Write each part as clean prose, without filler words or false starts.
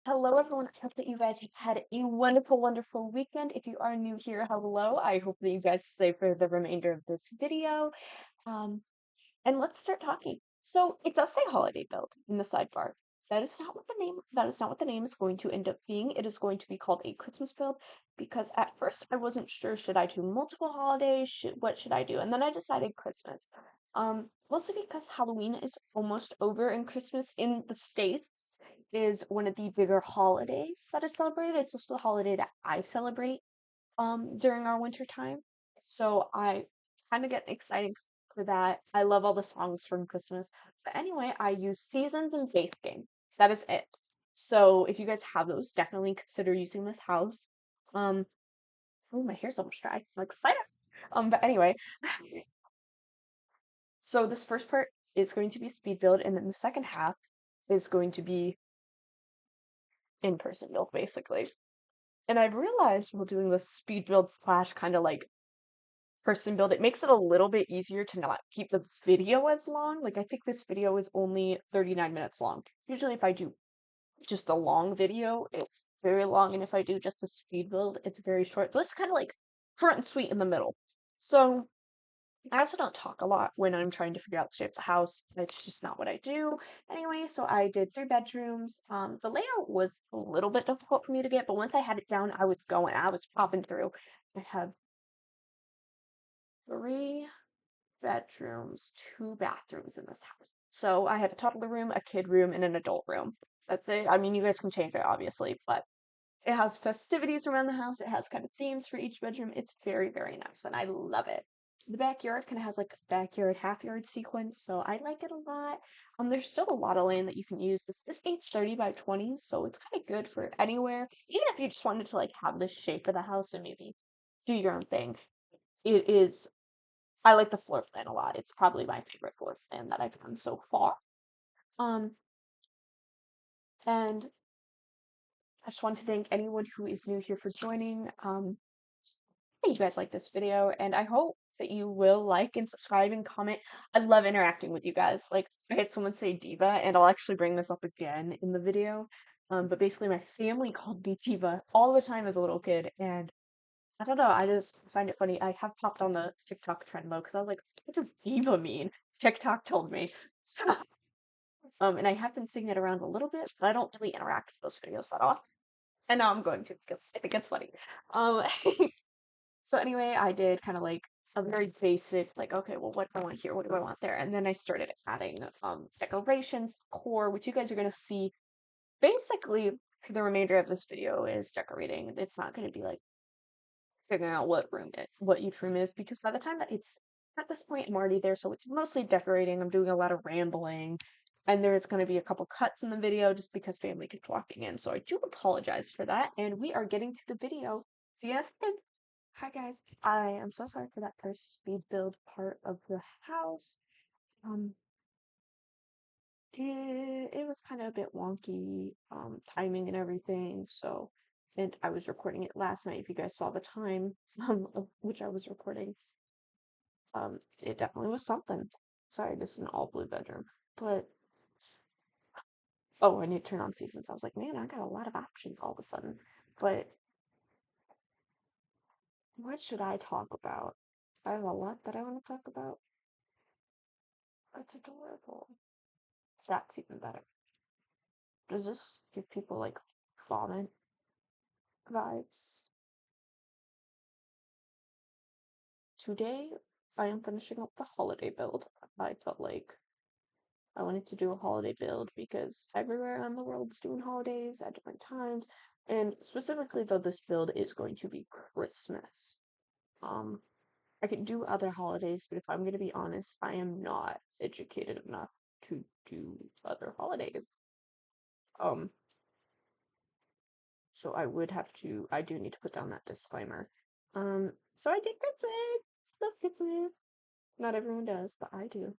Hello, everyone. I hope that you guys had a wonderful, wonderful weekend. If you are new here, hello. I hope that you guys stay for the remainder of this video. Um, and let's start talking. So it does say holiday build in the sidebar. That is not what the name is going to end up being. It is going to be called a Christmas build because at first I wasn't sure, should I do multiple holidays? What should I do? And then I decided Christmas. Mostly because Halloween is almost over and Christmas in the States is one of the bigger holidays that is celebrated. It's also the holiday that I celebrate during our winter time. So I kind of get excited for that. I love all the songs from Christmas. But anyway, I use seasons and base game. That is it. So if you guys have those, definitely consider using this house. Um, oh, my hair's almost dry. I'm excited. But anyway, so this first part is going to be speed build, and then the second half is going to be in-person build, basically. And I've realized while doing this speed build slash kind of like person build, it makes it a little bit easier to not keep the video as long. Like I think this video is only 39 minutes long. Usually if I do just a long video, it's very long, and if I do just a speed build, it's very short. So it's kind of like short and sweet in the middle. So I also don't talk a lot when I'm trying to figure out the shape of the house. It's just not what I do. Anyway, so I did 3 bedrooms. The layout was a little bit difficult for me to get, but once I had it down, I was popping through. I have 3 bedrooms, 2 bathrooms in this house. So I have a toddler room, a kid room, and an adult room. That's it. I mean, you guys can change it, obviously, but it has festivities around the house. It has kind of themes for each bedroom. It's very, very nice, and I love it. The backyard kind of has like a backyard, half yard sequence, so I like it a lot. There's still a lot of land that you can use. This is 30 by 20, so it's kind of good for anywhere. Even if you just wanted to like have the shape of the house and maybe do your own thing. It is I like the floor plan a lot. It's probably my favorite floor plan that I've done so far. Um, and I just want to thank anyone who is new here for joining. Hope you guys like this video, and I hope that you will like and subscribe and comment. I love interacting with you guys. Like, I had someone say diva, and I'll actually bring this up again in the video. But basically, my family called me diva all the time as a little kid, and I don't know, I just find it funny. I have popped on the TikTok trend though, because I was like, what does diva mean? TikTok told me. And I have been seeing it around a little bit, but I don't really interact with those videos that often. And now I'm going to because I think it's funny. Um, so anyway, I did kind of like a very basic, like, okay, well, what do I want here? What do I want there? And then I started adding decorations, decor, which you guys are gonna see basically for the remainder of this video is decorating. It's not gonna be like figuring out what each room is, because by the time that it's at this point, I'm already there, so it's mostly decorating. I'm doing a lot of rambling, and there's going to be a couple cuts in the video just because family keeps walking in, so I do apologize for that, and we are getting to the video. See you then. Hi guys, I am so sorry for that first speed build part of the house. Um, it was kind of a bit wonky, timing and everything, so and I was recording it last night if you guys saw the time of which I was recording. It definitely was something. Sorry, this is an all blue bedroom. But oh, I need to turn on seasons. I was like, man, I got a lot of options all of a sudden. But what should I talk about? I have a lot that I want to talk about. It's adorable. That's even better. Does this give people like vomit vibes? Today, I am finishing up the holiday build. I felt like I wanted to do a holiday build because everywhere around the world's doing holidays at different times. And specifically, though, this build is going to be Christmas. Um, I could do other holidays, but if I'm going to be honest, I am not educated enough to do other holidays. Um, so I do need to put down that disclaimer. So I did Christmas. Love Christmas. Not everyone does, but I do.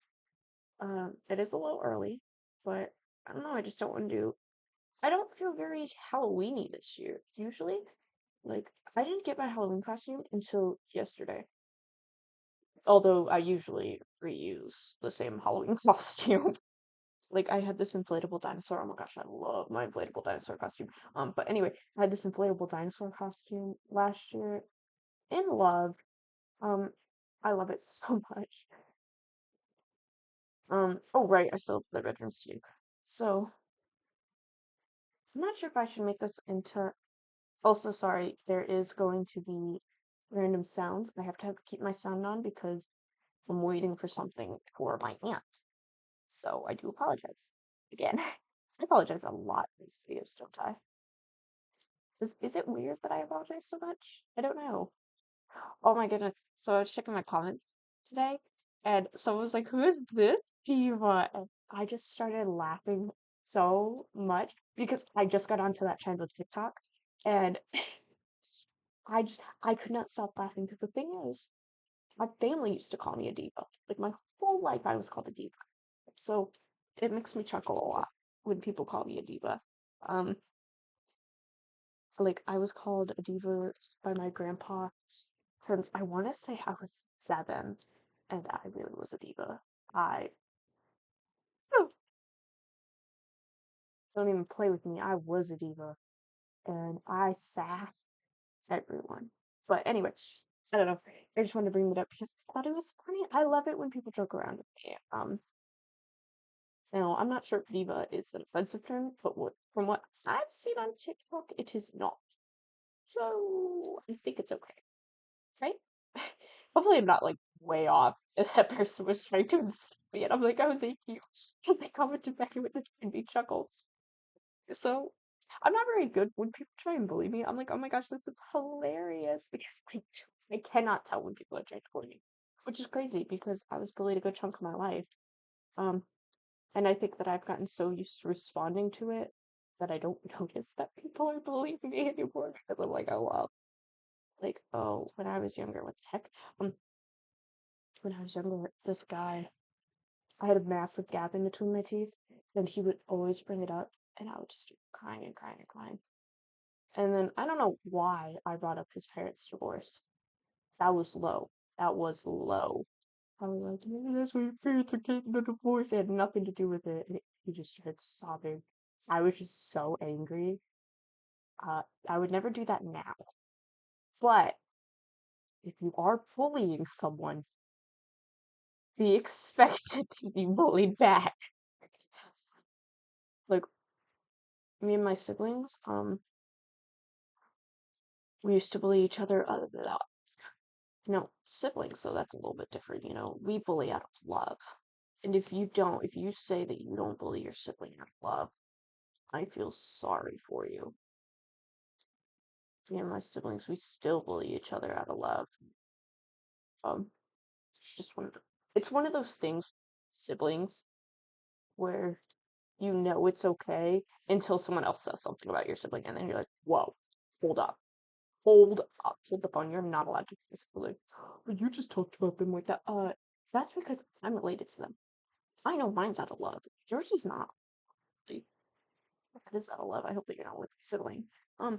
It is a little early, but I don't know, I just don't want to do I don't feel very Halloweeny this year. Usually, like I didn't get my Halloween costume until yesterday. Although I usually reuse the same Halloween costume. Like I had this inflatable dinosaur. Oh my gosh, I love my inflatable dinosaur costume. But anyway, I had this inflatable dinosaur costume last year in love. Um, I love it so much. Oh right, I still have the bedrooms too. So I'm not sure if I should make this into. Also, sorry, there is going to be random sounds. I have to keep my sound on because I'm waiting for something for my aunt. So I do apologize again. I apologize a lot in these videos, don't I? Is it weird that I apologize so much? I don't know. Oh my goodness. So I was checking my comments today, and someone was like, "Who is this diva?" And I just started laughing so much because I just got onto that trend with TikTok, and I could not stop laughing because the thing is, my family used to call me a diva. Like my whole life, I was called a diva. So it makes me chuckle a lot when people call me a diva. Um, like I was called a diva by my grandpa since I want to say I was 7, and I really was a diva. I oh, don't even play with me. I was a diva, and I sassed everyone. But anyway, I don't know. I just wanted to bring it up because I thought it was funny. I love it when people joke around with me. Now I'm not sure if diva is an offensive term, but from what I've seen on TikTok, it is not. So I think it's okay, right? Hopefully, I'm not like way off. And that person was trying to insult me, and I'm like, oh, thank you, because they commented back with the me chuckles. So I'm not very good when people try and bully me. I'm like, oh my gosh, this is hilarious because I cannot tell when people are trying to bully me, which is crazy because I was bullied a good chunk of my life. Um, and I think that I've gotten so used to responding to it that I don't notice that people are bullying me anymore. Because I'm like, oh well, like oh, when I was younger, what the heck? Um, when I was younger, this guy, I had a massive gap in between my teeth, and he would always bring it up, and I would just be crying and crying and crying. And then I don't know why I brought up his parents' divorce. That was low. That was low. I was like, maybe that's why your parents are getting a divorce. It had nothing to do with it. And he just started sobbing. I was just so angry. I would never do that now. But if you are bullying someone, be expected to be bullied back. Like me and my siblings, we used to bully each other. Siblings, so that's a little bit different. We bully out of love. And if you say that you don't bully your sibling out of love, I feel sorry for you. Me and my siblings, we still bully each other out of love. Um, it's just it's one of those things, siblings, where you know it's okay until someone else says something about your sibling, and then you're like, whoa, hold up, hold the phone. You're not allowed to basically like, but you just talked about them like that. That's because I'm related to them. I know mine's out of love. Yours is not. Like, that is out of love. I hope that you're not with your sibling. Um,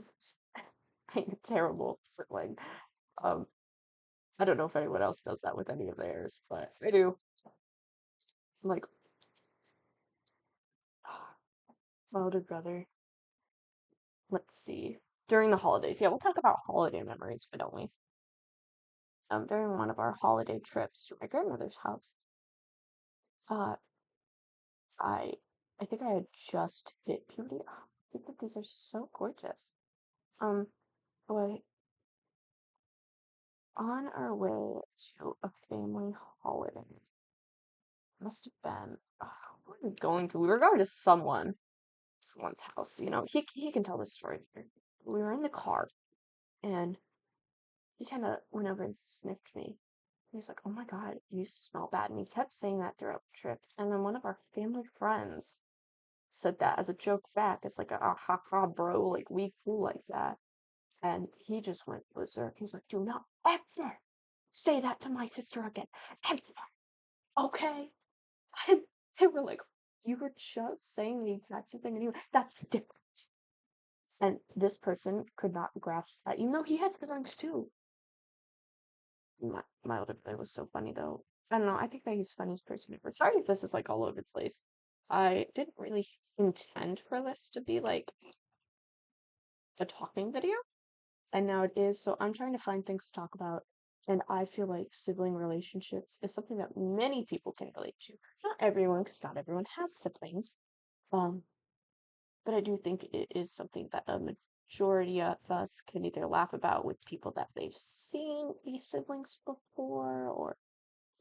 I'm a terrible sibling. Um, I don't know if anyone else does that with any of theirs, but I do. Like, my older brother, let's see. During the holidays, yeah, we'll talk about holiday memories, but don't we? During one of our holiday trips to my grandmother's house, uh, I, I think I had just hit puberty. I think that these are so gorgeous. Um, but on our way to a family holiday, must have been, where were we going to? We were going to someone's house. He can tell this story better. We were in the car, and he kind of went over and sniffed me. He's like, "Oh my God, you smell bad." And he kept saying that throughout the trip. And then one of our family friends said that as a joke back. It's like a ha ha, bro, like we cool like that. And he just went berserk. He's like, "Do not ever say that to my sister again. Ever. Okay?" And they were like, "You were just saying the exact same thing anyway. That's different." And this person could not grasp that, even though he has siblings too. My older brother was so funny though. I don't know. I think that he's the funniest person ever. Sorry if this is like all over the place. I didn't really intend for this to be like a talking video, and now it is, so I'm trying to find things to talk about. And I feel like sibling relationships is something that many people can relate to. Not everyone, because not everyone has siblings. Um, but I do think it is something that a majority of us can either laugh about with people that they've seen be siblings before, or,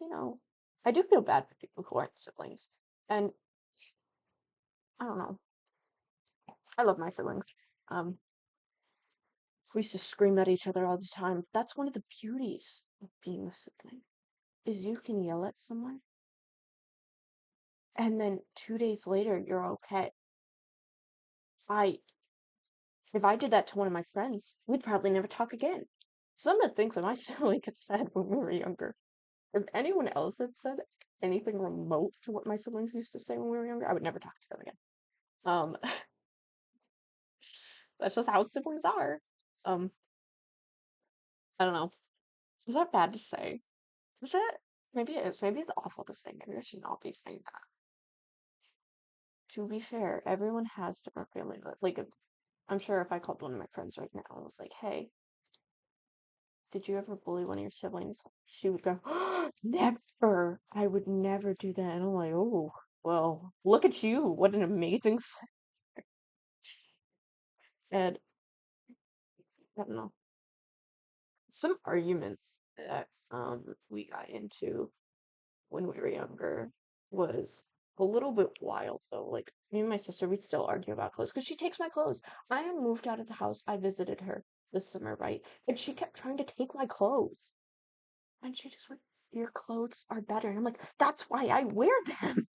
you know, I do feel bad for people who aren't siblings. And I don't know. I love my siblings. Um, we used to scream at each other all the time. That's one of the beauties of being a sibling, is you can yell at someone and then 2 days later you're okay. I If I did that to one of my friends, we'd probably never talk again. Some of the things that my sibling had said when we were younger, if anyone else had said anything remote to what my siblings used to say when we were younger, I would never talk to them again. Um, that's just how siblings are. Um, I don't know. Is that bad to say? Is it? Maybe it is. Maybe it's awful to say. Maybe I should not be saying that. To be fair, everyone has different family life. Like, I'm sure if I called one of my friends right now and was like, "Hey, did you ever bully one of your siblings?" She would go, "Never. I would never do that." And I'm like, "Oh, well, look at you. What an amazing." And I don't know. Some arguments that we got into when we were younger was a little bit wild though. Like me and my sister, we still argue about clothes because she takes my clothes. I am moved out of the house. I visited her this summer, right? And she kept trying to take my clothes. And she just went, "Your clothes are better." And I'm like, "That's why I wear them."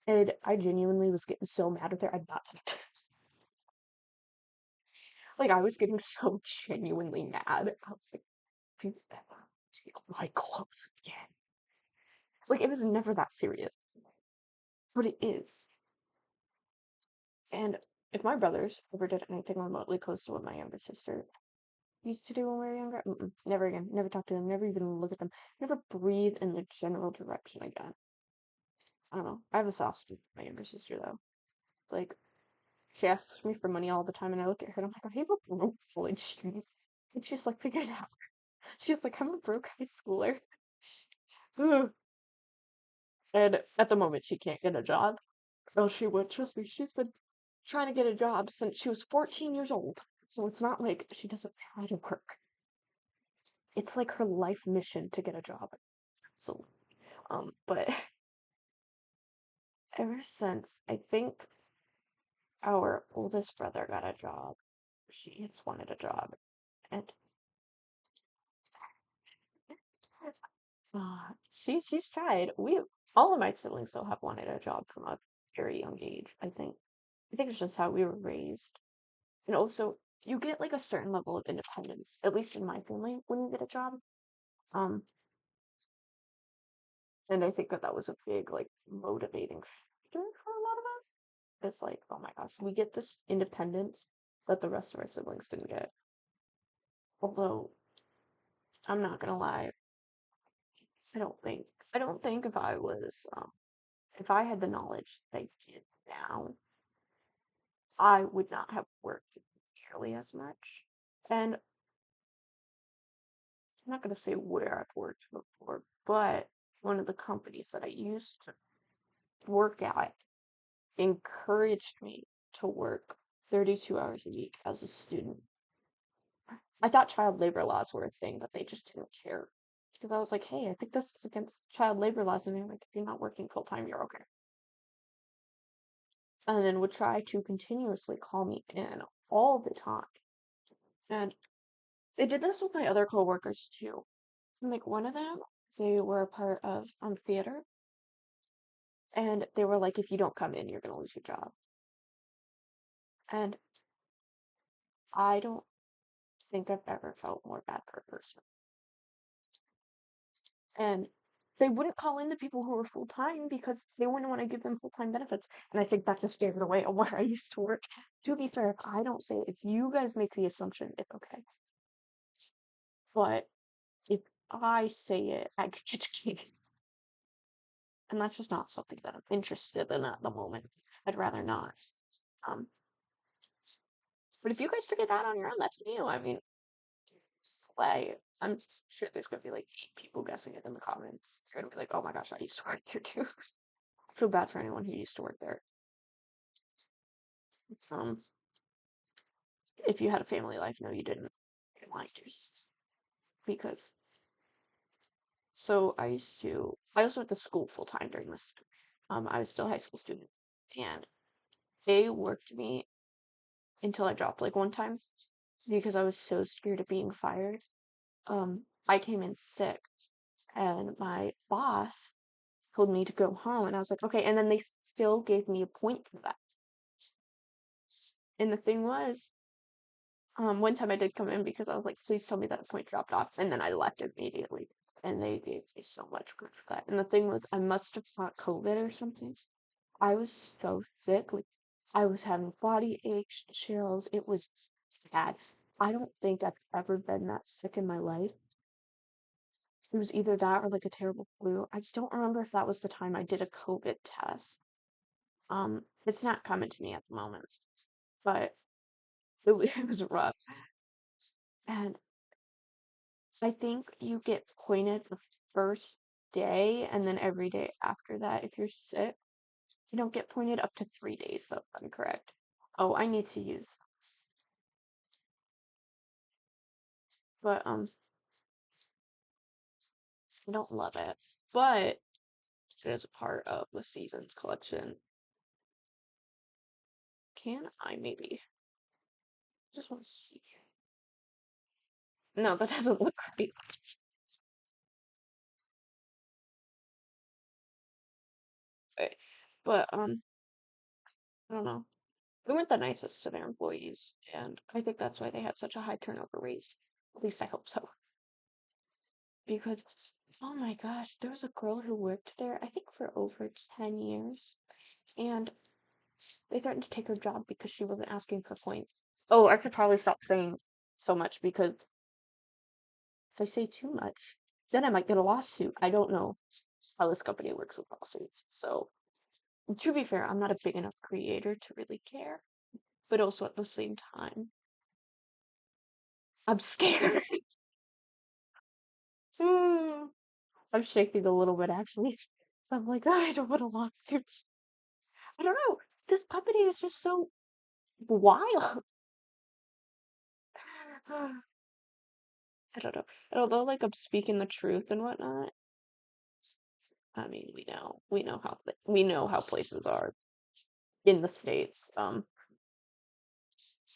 And I genuinely was getting so mad with her. I'm not like I was getting so genuinely mad. I was like, "Please ever take my clothes again." Like it was never that serious, but it is. And if my brothers ever did anything remotely close to what my younger sister used to do when we were younger, never again. Never talk to them. Never even look at them. Never breathe in the general direction again. I don't know. I have a soft spot for my younger sister though. Like she asks me for money all the time, and I look at her and I'm like, "Are you a broke college student?" And she's like, "Figure it out." She's like, "I'm a broke high schooler." Ugh. And at the moment, she can't get a job. Oh, she would. Trust me. She's been trying to get a job since she was 14 years old. So it's not like she doesn't try to work. It's like her life mission to get a job. So, but ever since I think our oldest brother got a job, she has wanted a job. And she's tried. We All of my siblings still have wanted a job from a very young age, I think. I think it's just how we were raised. And also, you get like a certain level of independence, at least in my family, when you get a job. Um, and I think that that was a big like motivating factor for a lot of us. It's like, oh my gosh, we get this independence that the rest of our siblings didn't get. Although I'm not gonna lie, I don't think I don't think if I had the knowledge that I did now, I would not have worked nearly as much. And I'm not gonna say where I've worked before, but one of the companies that I used to work at encouraged me to work 32 hours a week as a student. I thought child labor laws were a thing, but they just didn't care. Because I was like, "Hey, I think this is against child labor laws." And they're like, "If you're not working full time, you're okay." And then would try to continuously call me in all the time. And they did this with my other coworkers too. And like one of them, they were a part of theater, and they were like, "If you don't come in, you're gonna lose your job." And I don't think I've ever felt more bad for a person. And they wouldn't call in the people who were full time because they wouldn't want to give them full time benefits. And I think that just gave it away on where I used to work. To be fair, if I don't say it, if you guys make the assumption, it's okay. But if I say it, I get educated. and that's just not something that I'm interested in at the moment. I'd rather not. Um, but if you guys figure that on your own, that's new. I mean, slay. I'm sure there's gonna be like 8 people guessing it in the comments. You're gonna be like, oh my gosh, I used to work there too. I feel bad for anyone who used to work there. Um, if you had a family life, no, you didn't. You're lying to yourself. Because I also went to school full time during this. I was still a high school student, and they worked me until I dropped like one time because I was so scared of being fired. I came in sick, and my boss told me to go home, and I was like, okay. And then they still gave me a point for that. And the thing was, one time I did come in because I was like, please tell me that a point dropped off, and then I left immediately. And they gave me so much credit for that. And the thing was, I must have caught COVID or something. I was so sick. Like, I was having body aches, chills. It was bad. I don't think I've ever been that sick in my life. It was either that or like a terrible flu. I don't remember if that was the time I did a COVID test. It's not coming to me at the moment, but it was rough. And I think you get pointed the first day, and then every day after that, if you're sick, you don't get pointed up to 3 days, so if I'm correct. Oh, I need to use this. But I don't love it. But it is a part of the seasons collection. Can I maybe just want to see? No, that doesn't look right. Okay. But I don't know. They weren't the nicest to their employees, and I think that's why they had such a high turnover rate. At least I hope so. Because, oh my gosh, there was a girl who worked there, I think for over 10 years, and they threatened to take her job because she wasn't asking for points. Oh, I should probably stop saying so much because if I say too much, then I might get a lawsuit. I don't know how this company works with lawsuits. So, to be fair, I'm not a big enough creator to really care. But also at the same time, I'm scared. I'm shaking a little bit actually. So I'm like, I don't want a lawsuit. I don't know. This company is just so wild. I don't know. And although like I'm speaking the truth and whatnot, I mean we know how places are in the States,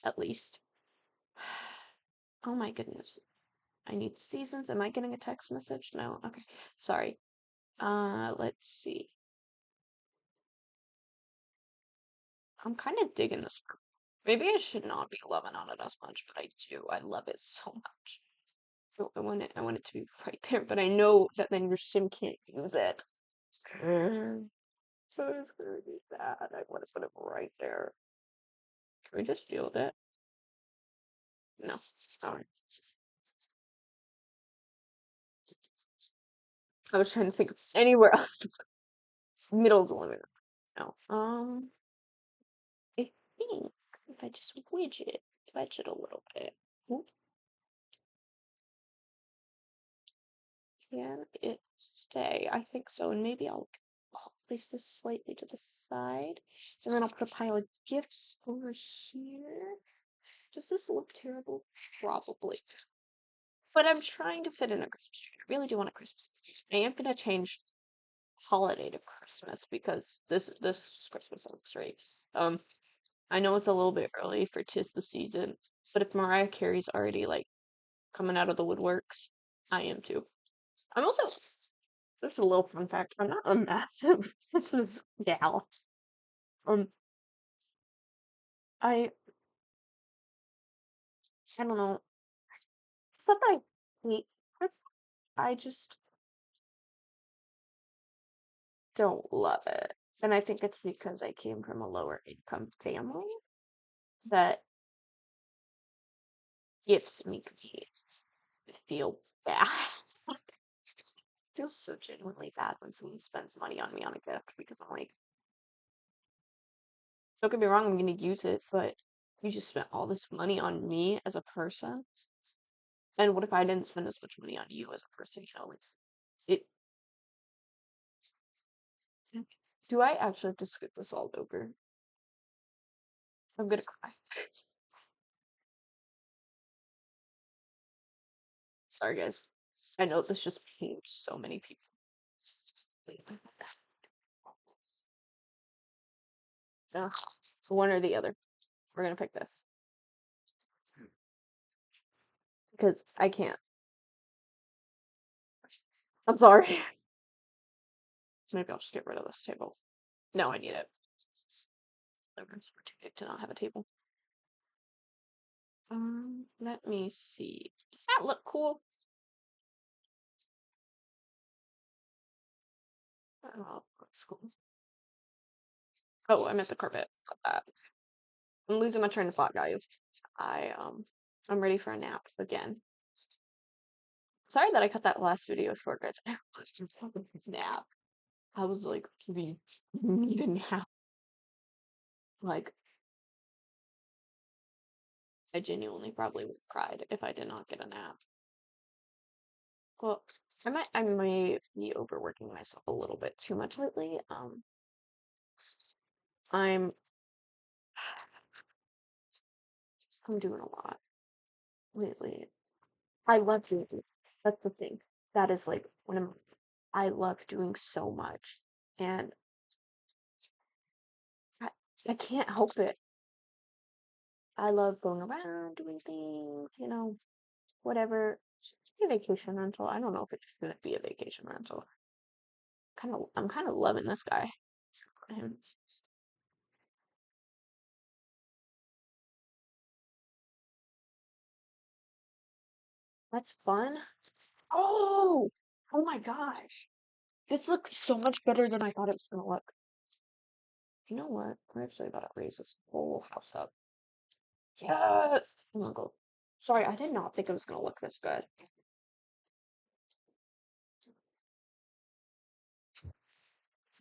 at least. Oh my goodness. I need seasons. Am I getting a text message? No. Okay. Sorry. Let's see. I'm kind of digging this. Maybe I should not be loving on it as much, but I do. I love it so much. So I want it to be right there, but I know that then your sim can't use it. So it's gonna be bad. I want to put it right there. Can we just deal with it? No. Alright. I was trying to think of anywhere else to put middle of the living room. No. I think if I just wedge it a little bit. Oop, can it stay? I think so. And maybe I'll place this slightly to the side. And then I'll put a pile of gifts over here. Does this look terrible? Probably. But I'm trying to fit in a Christmas tree. I really do want a Christmas tree. I am gonna change holiday to Christmas because this is Christmas looks right. I know it's a little bit early for 'tis the season, but if Mariah Carey's already like coming out of the woodworks, I am too. I'm also just a little fun fact. I'm not a massive Christmas gal. Um, I I don't know. It's not that I hate Christmas. I just don't love it. And I think it's because I came from a lower income family that gifts make me feel bad. Feels so genuinely bad when someone spends money on me on a gift because I'm like, don't get me wrong, I'm gonna use it, but you just spent all this money on me as a person. And what if I didn't spend as much money on you as a person? You know, like it. Do I actually have to skip this all over? I'm gonna cry. Sorry, guys. I know this just pained so many people. Yeah, one or the other. We're gonna pick this because I can't. I'm sorry. So maybe I'll just get rid of this table. No, I need it. We're too big to not have a table. Let me see. Does that look cool? Oh, that's cool. Oh, I meant the carpet. Not that. I'm losing my train of thought, guys. I'm ready for a nap again. Sorry that I cut that last video short, guys. I was just having a nap. I was like, we need a nap. Like, I genuinely probably would have cried if I did not get a nap. Well, I may be overworking myself a little bit too much lately. I'm I'm doing a lot lately. I love doing it. That's the thing. That is like one of I love doing so much, and I I can't help it. I love going around doing things, whatever. Should be a vacation rental. I don't know if it should be a vacation rental. I'm kind of loving this guy. And that's fun. Oh, oh my gosh. This looks so much better than I thought it was gonna look. You know what? We're actually about to raise this whole house up. Yes! Oh my god. Sorry, I did not think it was gonna look this good.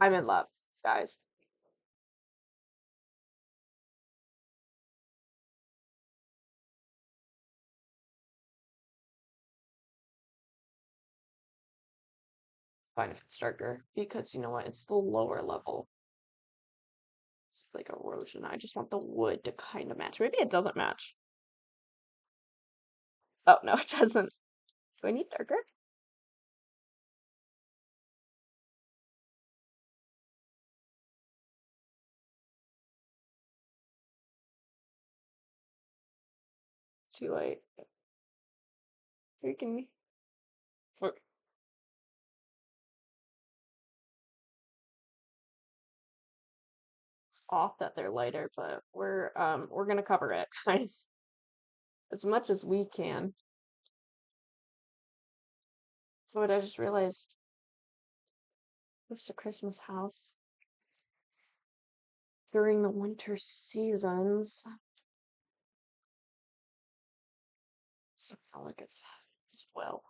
I'm in love, guys. Fine if it's darker, because you know what? It's the lower level. It's like erosion. I just want the wood to kind of match. Maybe it doesn't match. Oh, no, it doesn't. Do I need darker? Too late. Freaking me. Look, it's off that they're lighter, but we're gonna cover it, guys, as much as we can. So what I just realized, it's a Christmas house during the winter seasons. So not like it's as well.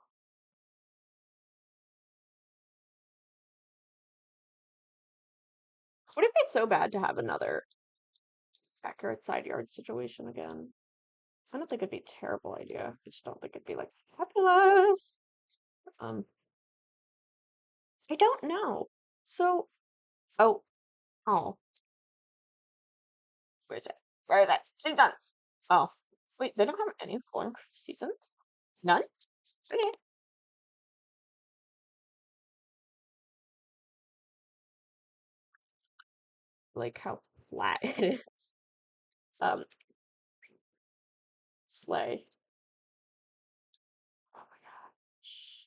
Would it be so bad to have another backyard side yard situation again? I don't think it'd be a terrible idea. I just don't think it'd be like fabulous. Um, I don't know. So, oh, oh, where is it? Where is it? Seasons. Oh, wait, they don't have any foreign seasons? None? Okay. Like how flat it is. Um, Slay. Oh my god. Shh.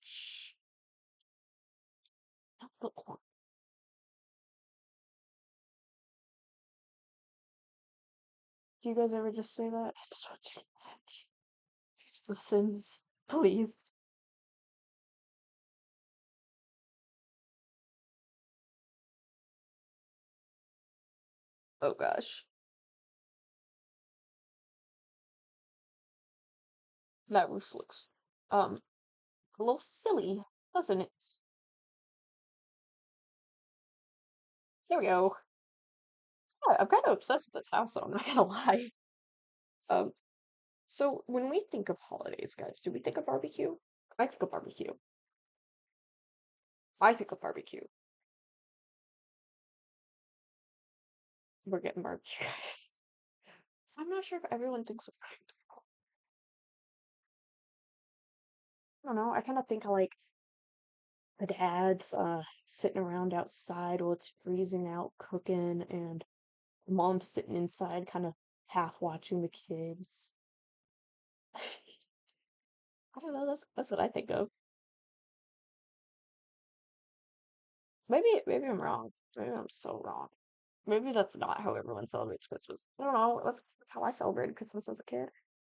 Shh. Don't put corn. Do you guys ever just say that? I just want you to match. The Sims, please. Oh gosh. That roof looks a little silly, doesn't it? There we go. Yeah, I'm kind of obsessed with this house, though. I'm not gonna lie. Um, so when we think of holidays, guys, do we think of barbecue? I think of barbecue. I think of barbecue. We're getting barbecue, guys. I'm not sure if everyone thinks of. I don't know. I kind of think of like the dads sitting around outside while it's freezing out cooking, and mom's sitting inside, kind of half watching the kids. I don't know. That's what I think of. Maybe I'm wrong. Maybe I'm so wrong. Maybe that's not how everyone celebrates Christmas. I don't know. That's how I celebrated Christmas as a kid.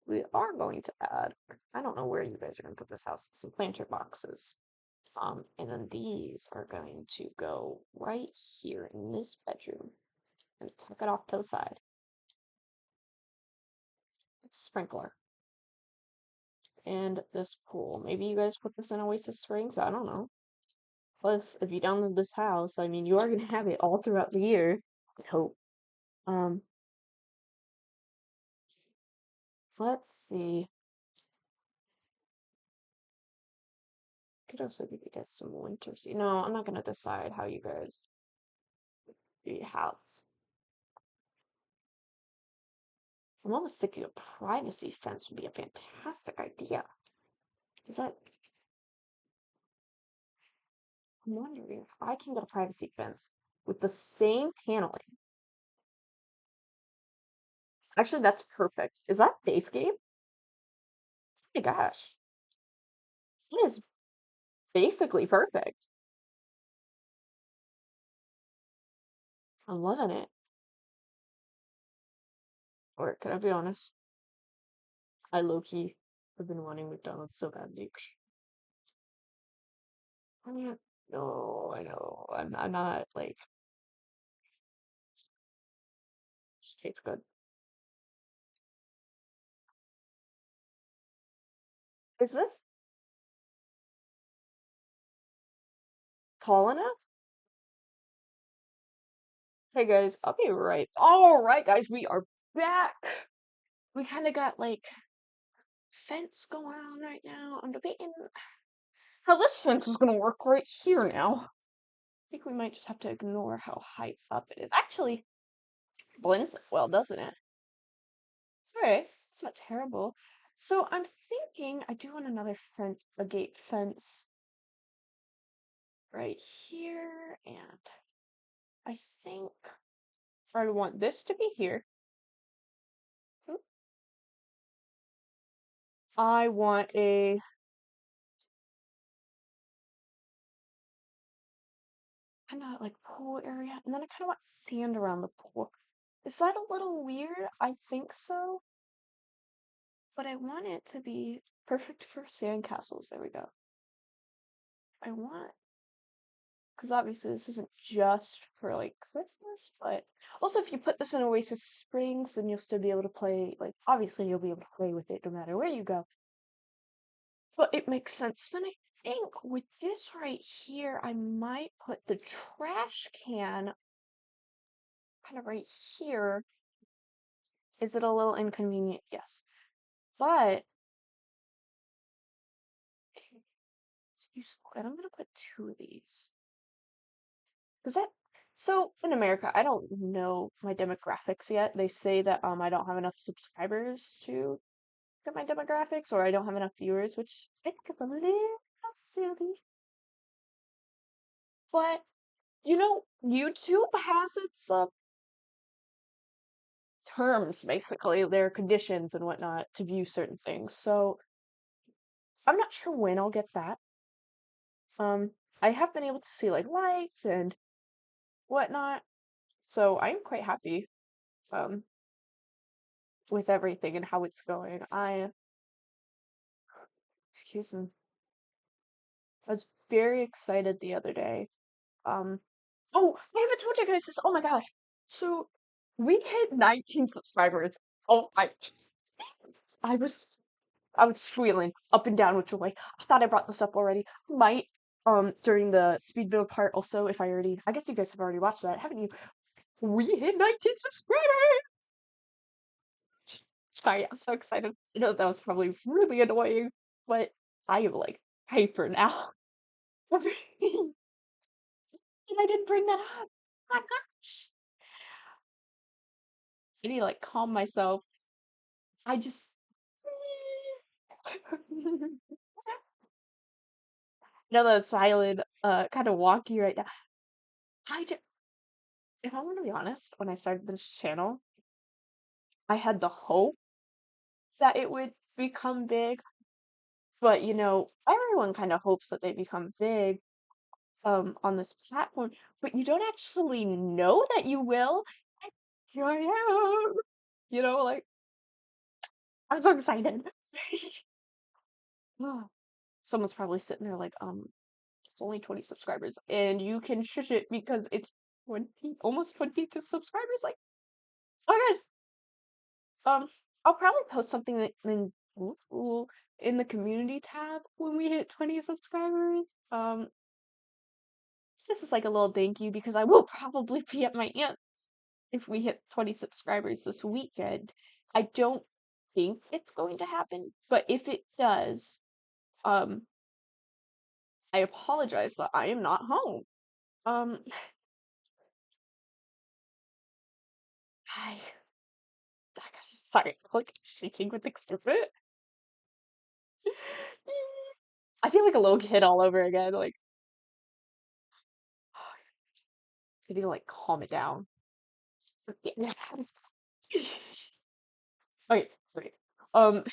We are going to add. I don't know where you guys are going to put this house. Some planter boxes. And then these are going to go right here in this bedroom and tuck it off to the side. It's a sprinkler. And this pool. Maybe you guys put this in Oasis Springs. I don't know. Plus, if you download this house, I mean, you are gonna have it all throughout the year. I hope. Um, let's see. Could also give you guys some winter seat. No, I'm not gonna decide how you guys do your house. I'm almost thinking a privacy fence would be a fantastic idea. Is that? I'm wondering if I can get a privacy fence with the same paneling. Actually, that's perfect. Is that Basecamp? Oh my gosh, it is basically perfect. I'm loving it. Or can I be honest? I low-key have been wanting McDonald's so badly. I mean, no, I know. I'm not like just tastes good. Is this tall enough? Hey guys, I'll be right. All right, guys, we are back. We kind of got like fence going on right now. I'm debating how this fence is gonna work right here now. I think we might just have to ignore how high up it is. Actually, blends it well, doesn't it? Alright, it's not terrible. So I'm thinking I do want another fence, a gate fence right here, and I think I want this to be here. Oop. I want a kind of like pool area, and then I kind of want sand around the pool. Is that a little weird? I think so, but I want it to be perfect for sandcastles. There we go. I want, because obviously this isn't just for like Christmas, but also if you put this in Oasis Springs, then you'll still be able to play, like, obviously you'll be able to play with it no matter where you go. But it makes sense. Then I think with this right here, I might put the trash can kind of right here. Is it a little inconvenient? Yes. But it's useful. And I'm gonna put two of these. Is that so in America, I don't know my demographics yet. They say that I don't have enough subscribers to get my demographics, or I don't have enough viewers, which I think is a little silly. But you know, YouTube has its terms, basically, their conditions and whatnot to view certain things. So I'm not sure when I'll get that. Um, I have been able to see like likes and whatnot, so I'm quite happy um with everything and how it's going. Excuse me, I was very excited the other day. Um, oh, I haven't told you guys this. Oh my gosh. So we hit 19 subscribers. Oh, I was I was squealing up and down with joy. I thought I brought this up already. I might, during the speed build part also, if I guess you guys have already watched that, haven't you? We hit 19 subscribers! Sorry, I'm so excited. I know that was probably really annoying, but I am like hyper now. And I didn't bring that up. My gosh. I need to like calm myself. I just know that it's violent, kind of wonky right now. I just, if I'm gonna be honest, when I started this channel, I had the hope that it would become big, but everyone kind of hopes that they become big on this platform, but you don't actually know that you will. And here I am. Like I'm so excited. Ah, someone's probably sitting there like, it's only 20 subscribers, and you can shush it because it's 20, almost 22 subscribers. Like, oh guys, I'll probably post something ooh, in the community tab when we hit 20 subscribers. This is like a little thank you because I will probably be at my aunt's if we hit 20 subscribers this weekend. I don't think it's going to happen, but if it does, um, I apologize that I am not home. Um, I, sorry, I'm like shaking with excitement. I feel like a little kid all over again. Like, I need to like calm it down. Yeah. Okay, wait. Um,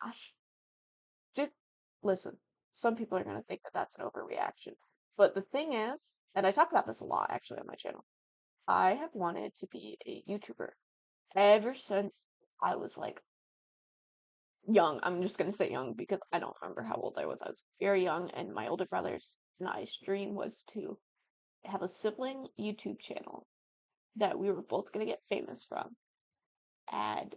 gosh, did listen. Some people are gonna think that that's an overreaction, but the thing is, and I talk about this a lot actually on my channel. I have wanted to be a YouTuber ever since I was like young. I'm just gonna say young because I don't remember how old I was. I was very young, and my older brothers and I's dream was to have a sibling YouTube channel that we were both gonna get famous from. And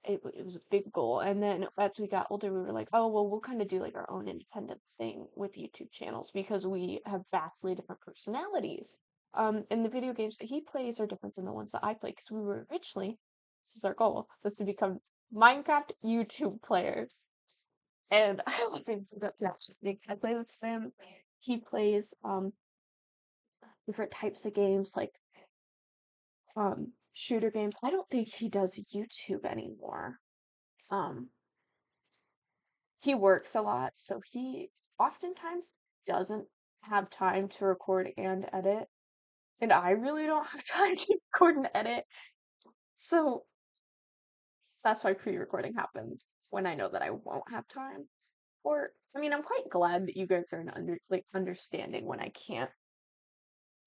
it was a big goal. And then as we got older, we were like, oh, well, we'll kind of do like our own independent thing with YouTube channels because we have vastly different personalities. And the video games that he plays are different than the ones that I play because we were originally, this is our goal, was to become Minecraft YouTube players. And I love him so much. I play with Sim. He plays different types of games like shooter games. I don't think he does YouTube anymore. Um he works a lot, so he oftentimes doesn't have time to record and edit. And I really don't have time to record and edit. So that's why pre-recording happens when I know that I won't have time. Or I mean, I'm quite glad that you guys are understanding when I can't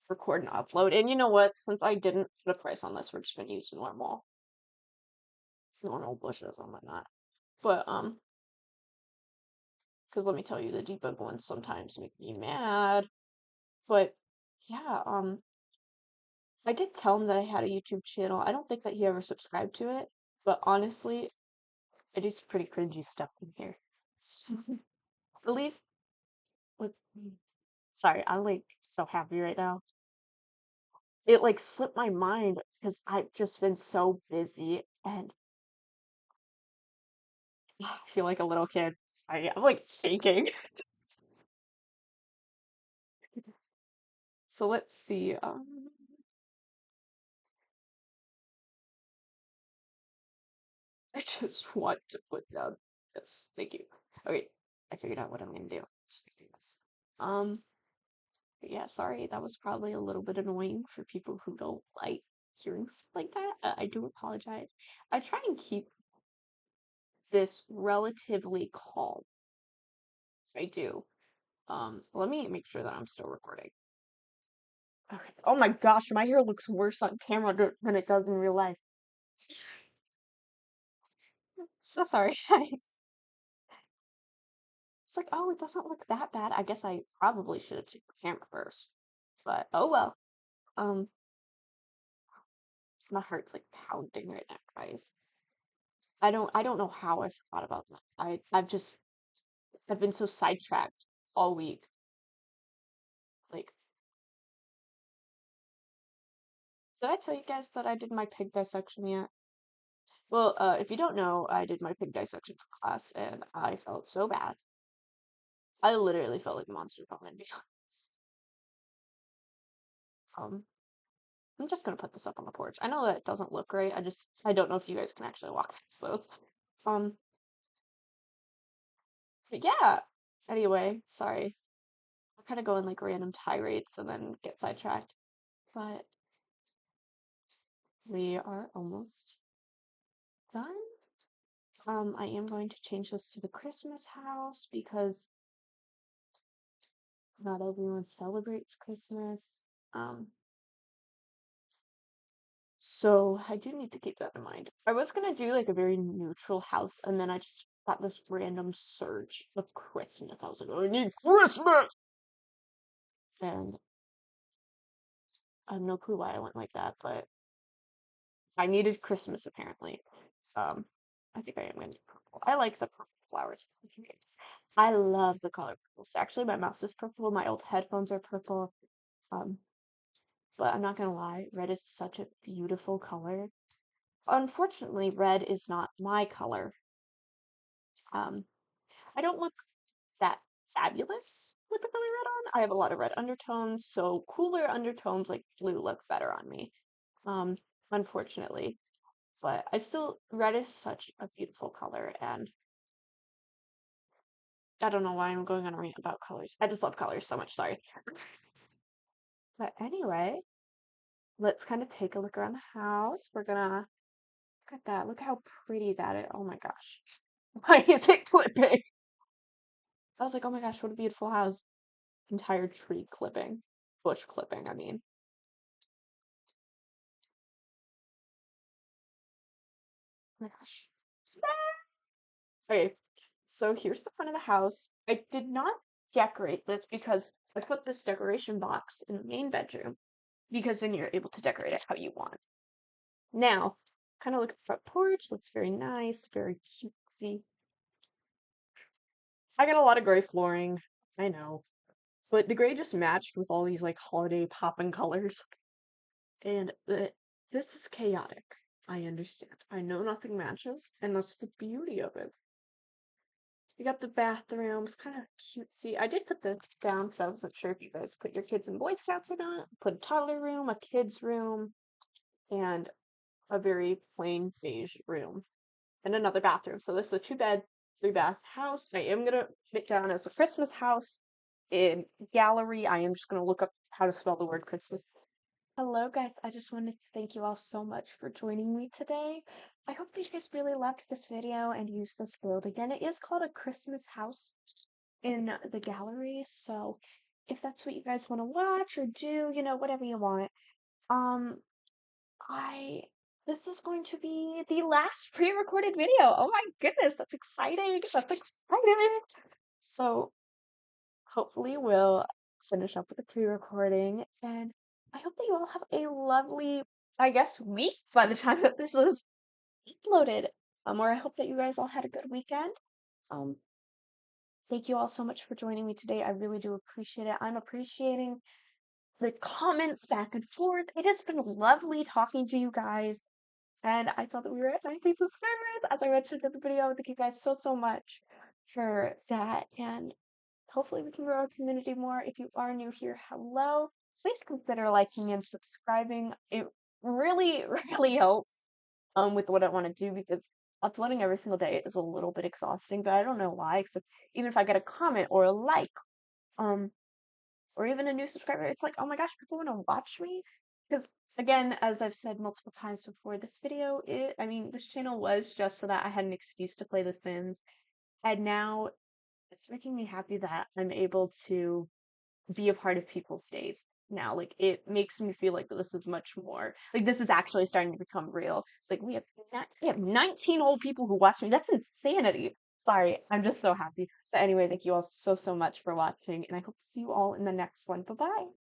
record and upload. And you know what? Since I didn't put a price on this, we're just gonna use normal bushes on my mat. But because let me tell you, the debug ones sometimes make me mad. But yeah, I did tell him that I had a YouTube channel. I don't think that he ever subscribed to it, but honestly, I do some pretty cringy stuff in here. At least with sorry, I'm like so happy right now. It like slipped my mind because I've just been so busy and I feel like a little kid. Sorry, I'm like shaking. So let's see. I just want to put down this. Thank you. Okay, I figured out what I'm gonna do. Just do this. Um, but yeah, sorry, that was probably a little bit annoying for people who don't like hearing stuff like that. I do apologize. I try and keep this relatively calm. I do. Let me make sure that I'm still recording. Okay. Oh my gosh, my hair looks worse on camera than it does in real life. So sorry, guys. It's like, oh, it doesn't look that bad. I guess I probably should have checked the camera first. But oh well. Um, My heart's like pounding right now, guys. I don't know how I forgot about that. I've been so sidetracked all week. Like, did I tell you guys that I did my pig dissection yet? Well, if you don't know, I did my pig dissection for class, and I felt so bad. I literally felt like a monster vomit, to be honest. Um, I'm just gonna put this up on the porch. I know that it doesn't look great. I don't know if you guys can actually walk past those. Um, but yeah. Anyway, sorry. I kind of go in like random tirades and then get sidetracked. But we are almost done. I am going to change this to the Christmas house because not everyone celebrates Christmas. Um, so I do need to keep that in mind. I was gonna do like a very neutral house, and then I just got this random surge of Christmas. I was like, I need Christmas! And I have no clue why I went like that, but I needed Christmas apparently. Um, I think I am gonna do purple. I like the purple flowers. I love the color purple. So actually, my mouse is purple. My old headphones are purple. Um, but I'm not gonna lie, red is such a beautiful color. Unfortunately, red is not my color. Um, I don't look that fabulous with the color red on. I have a lot of red undertones, so cooler undertones like blue look better on me. Um, unfortunately. But red is such a beautiful color, and I don't know why I'm going on a rant about colors. I just love colors so much, sorry. But anyway, let's kind of take a look around the house. We're gonna look at that. Look how pretty that is. Oh my gosh. Why is it clipping? I was like, oh my gosh, what a beautiful house. Entire tree clipping. Bush clipping, I mean. Oh my gosh. Okay, so here's the front of the house. I did not decorate this because I put this decoration box in the main bedroom because then you're able to decorate it how you want. Now, kind of look at the front porch. Looks very nice, very cutesy. I got a lot of gray flooring. I know. But the gray just matched with all these like holiday popping colors. And this is chaotic. I understand. I know nothing matches, and that's the beauty of it. You got the bathrooms, kind of cutesy. I did put this down because I wasn't sure if you guys put your kids in Boy Scouts or not. Put a toddler room, a kid's room, and a very plain beige room, and another bathroom. So this is a 2-bed, 3-bath house. I am gonna put it down as a Christmas house in gallery. I am just gonna look up how to spell the word Christmas. Hello, guys. I just wanted to thank you all so much for joining me today. I hope you guys really loved this video and used this build. Again, it is called a Christmas house in the gallery, so if that's what you guys want to watch or do, whatever you want. Um, I this is going to be the last pre-recorded video. Oh my goodness, that's exciting. That's exciting. So hopefully we'll finish up with the pre-recording, and I hope that you all have a lovely, I guess, week by the time that this is uploaded. Or I hope that you guys all had a good weekend. Um, thank you all so much for joining me today. I really do appreciate it. I'm appreciating the comments back and forth. It has been lovely talking to you guys. And I thought that we were at 90 subscribers, as I mentioned in the video. Thank you guys so, so much for that. And hopefully we can grow our community more. If you are new here, hello. Please consider liking and subscribing. It really, really helps with what I want to do because uploading every single day is a little bit exhausting, but I don't know why, except even if I get a comment or a like, um, or even a new subscriber, it's like, oh my gosh, people want to watch me. Because again, as I've said multiple times before, this channel was just so that I had an excuse to play The Sims. And now it's making me happy that I'm able to be a part of people's days now. Like it makes me feel like this is much more like this is actually starting to become real. It's like we have 19 old people who watch me. That's insanity. Sorry, I'm just so happy. But anyway, thank you all so so much for watching, and I hope to see you all in the next one. Bye bye.